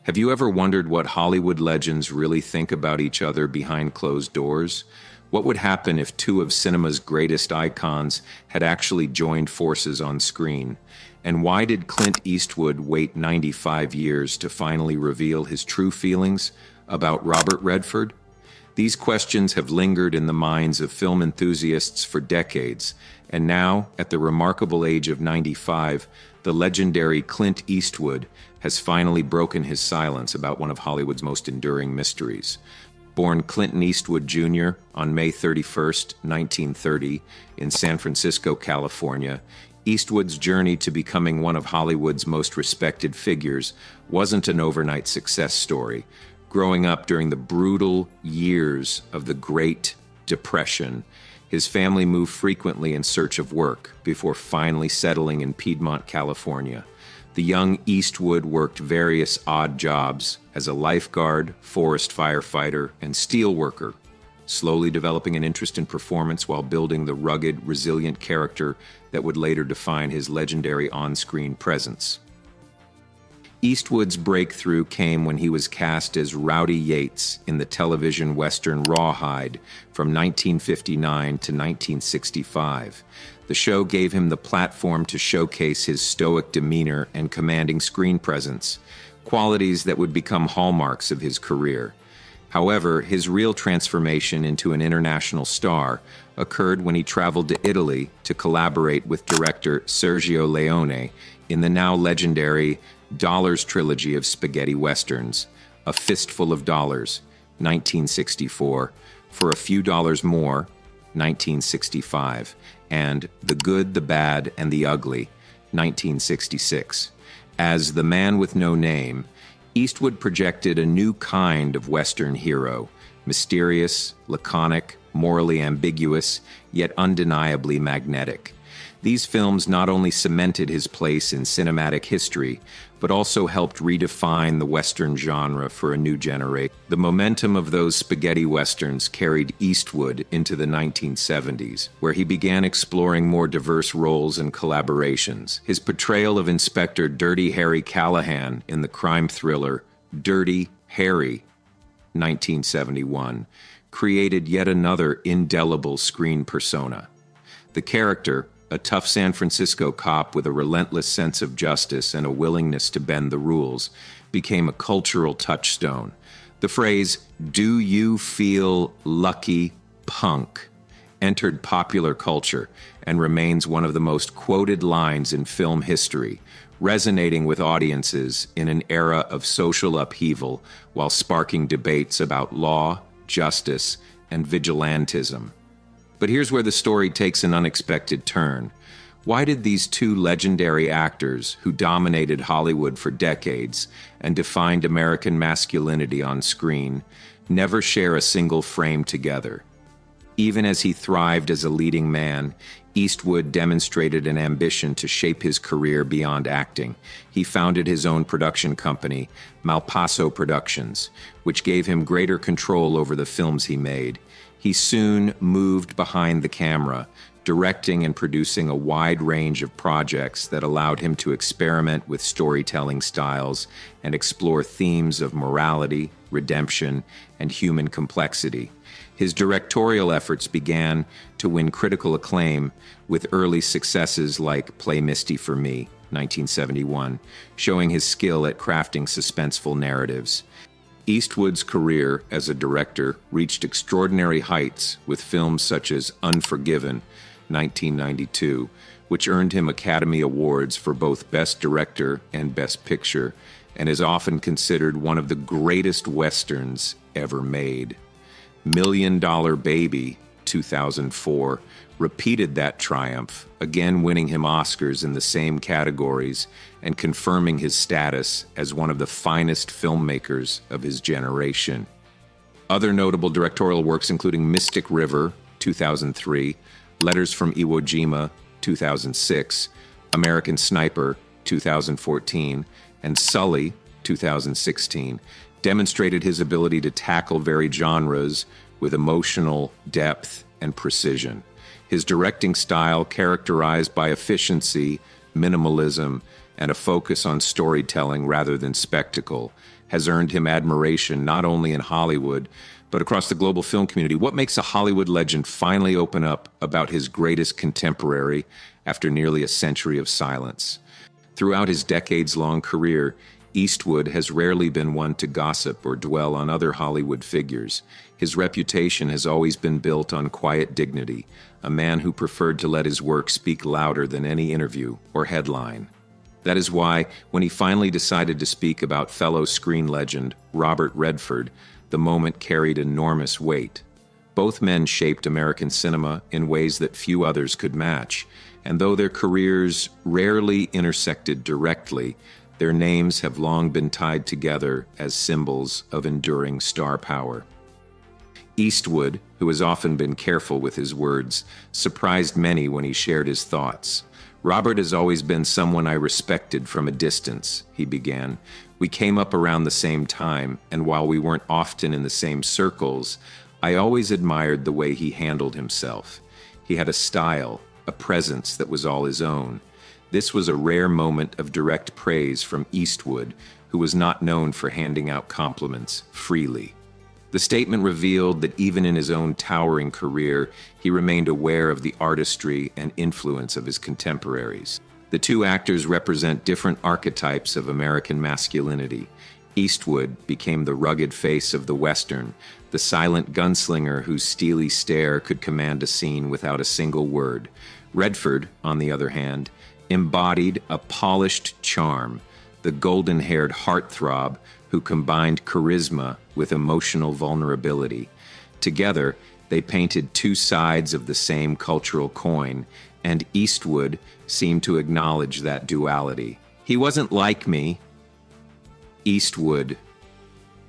Have you ever wondered what Hollywood legends really think about each other behind closed doors? What would happen if two of cinema's greatest icons had actually joined forces on screen? And why did Clint Eastwood wait 95 years to finally reveal his true feelings about Robert Redford? These questions have lingered in the minds of film enthusiasts for decades, and now, at the remarkable age of 95, the legendary Clint Eastwood has finally broken his silence about one of Hollywood's most enduring mysteries. Born Clint Eastwood Jr. on May 31st, 1930, in San Francisco, California, Eastwood's journey to becoming one of Hollywood's most respected figures wasn't an overnight success story. Growing up during the brutal years of the Great Depression, his family moved frequently in search of work before finally settling in Piedmont, California. The young Eastwood worked various odd jobs as a lifeguard, forest firefighter, and steel worker, slowly developing an interest in performance while building the rugged, resilient character that would later define his legendary on-screen presence. Eastwood's breakthrough came when he was cast as Rowdy Yates in the television western Rawhide from 1959 to 1965. The show gave him the platform to showcase his stoic demeanor and commanding screen presence, qualities that would become hallmarks of his career. However, his real transformation into an international star occurred when he traveled to Italy to collaborate with director Sergio Leone in the now legendary Dollars trilogy of spaghetti westerns, A Fistful of Dollars, 1964, For a Few Dollars More, 1965, and The Good, the Bad, and the Ugly, 1966. As the man with no name, Eastwood projected a new kind of Western hero, mysterious, laconic, morally ambiguous, yet undeniably magnetic. These films not only cemented his place in cinematic history, but also helped redefine the Western genre for a new generation. The momentum of those spaghetti westerns carried Eastwood into the 1970s, where he began exploring more diverse roles and collaborations. His portrayal of Inspector Dirty Harry Callahan in the crime thriller Dirty Harry, 1971, created yet another indelible screen persona. The character, a tough San Francisco cop with a relentless sense of justice and a willingness to bend the rules, became a cultural touchstone. The phrase, "Do you feel lucky, punk?" entered popular culture and remains one of the most quoted lines in film history, resonating with audiences in an era of social upheaval while sparking debates about law, justice, and vigilantism. But here's where the story takes an unexpected turn. Why did these two legendary actors, who dominated Hollywood for decades and defined American masculinity on screen, never share a single frame together? Even as he thrived as a leading man, Eastwood demonstrated an ambition to shape his career beyond acting. He founded his own production company, Malpaso Productions, which gave him greater control over the films he made. He soon moved behind the camera, directing and producing a wide range of projects that allowed him to experiment with storytelling styles and explore themes of morality, redemption, and human complexity. His directorial efforts began to win critical acclaim with early successes like Play Misty for Me, 1971, showing his skill at crafting suspenseful narratives. Eastwood's career as a director reached extraordinary heights with films such as Unforgiven, 1992, which earned him Academy Awards for both Best Director and Best Picture, and is often considered one of the greatest westerns ever made. Million Dollar Baby, 2004, repeated that triumph, again winning him Oscars in the same categories and confirming his status as one of the finest filmmakers of his generation. Other notable directorial works including Mystic River, 2003, Letters from Iwo Jima, 2006, American Sniper, 2014, and Sully, 2016, demonstrated his ability to tackle varied genres with emotional depth and precision. His directing style, characterized by efficiency, minimalism, and a focus on storytelling rather than spectacle has earned him admiration not only in Hollywood, but across the global film community. What makes a Hollywood legend finally open up about his greatest contemporary after nearly a century of silence? Throughout his decades-long career, Eastwood has rarely been one to gossip or dwell on other Hollywood figures. His reputation has always been built on quiet dignity, a man who preferred to let his work speak louder than any interview or headline. That is why, when he finally decided to speak about fellow screen legend Robert Redford, the moment carried enormous weight. Both men shaped American cinema in ways that few others could match, and though their careers rarely intersected directly, their names have long been tied together as symbols of enduring star power. Eastwood, who has often been careful with his words, surprised many when he shared his thoughts. "Robert has always been someone I respected from a distance," he began. "We came up around the same time, and while we weren't often in the same circles, I always admired the way he handled himself. He had a style, a presence that was all his own." This was a rare moment of direct praise from Eastwood, who was not known for handing out compliments freely. The statement revealed that even in his own towering career, he remained aware of the artistry and influence of his contemporaries. The two actors represent different archetypes of American masculinity. Eastwood became the rugged face of the Western, the silent gunslinger whose steely stare could command a scene without a single word. Redford, on the other hand, embodied a polished charm, the golden-haired heartthrob who combined charisma with emotional vulnerability. Together, they painted two sides of the same cultural coin, and Eastwood seemed to acknowledge that duality. "He wasn't like me," Eastwood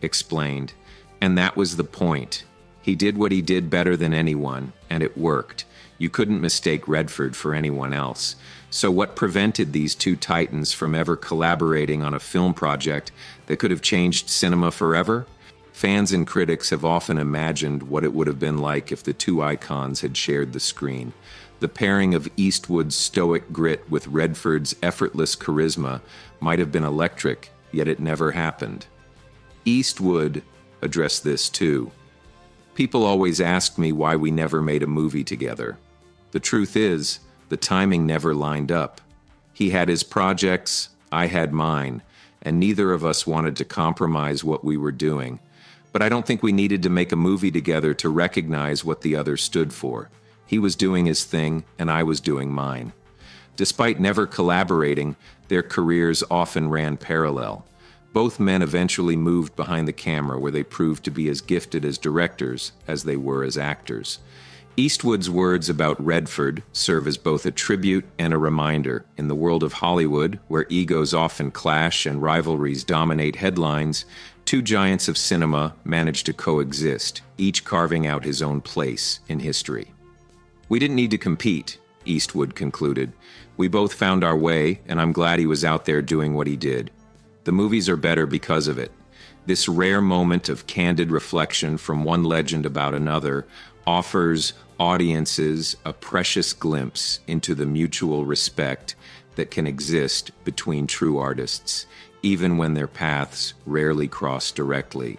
explained, "and that was the point. He did what he did better than anyone, and it worked. You couldn't mistake Redford for anyone else. So what prevented these two titans from ever collaborating on a film project that could have changed cinema forever? Fans and critics have often imagined what it would have been like if the two icons had shared the screen. The pairing of Eastwood's stoic grit with Redford's effortless charisma might have been electric, yet it never happened." Eastwood addressed this too. "People always ask me why we never made a movie together. The truth is, the timing never lined up. He had his projects, I had mine, and neither of us wanted to compromise what we were doing. But I don't think we needed to make a movie together to recognize what the other stood for. He was doing his thing, and I was doing mine." Despite never collaborating, their careers often ran parallel. Both men eventually moved behind the camera, where they proved to be as gifted as directors as they were as actors. Eastwood's words about Redford serve as both a tribute and a reminder. In the world of Hollywood, where egos often clash and rivalries dominate headlines, two giants of cinema managed to coexist, each carving out his own place in history. "We didn't need to compete," Eastwood concluded. "We both found our way, and I'm glad he was out there doing what he did. The movies are better because of it." This rare moment of candid reflection from one legend about another offers audiences a precious glimpse into the mutual respect that can exist between true artists, even when their paths rarely cross directly.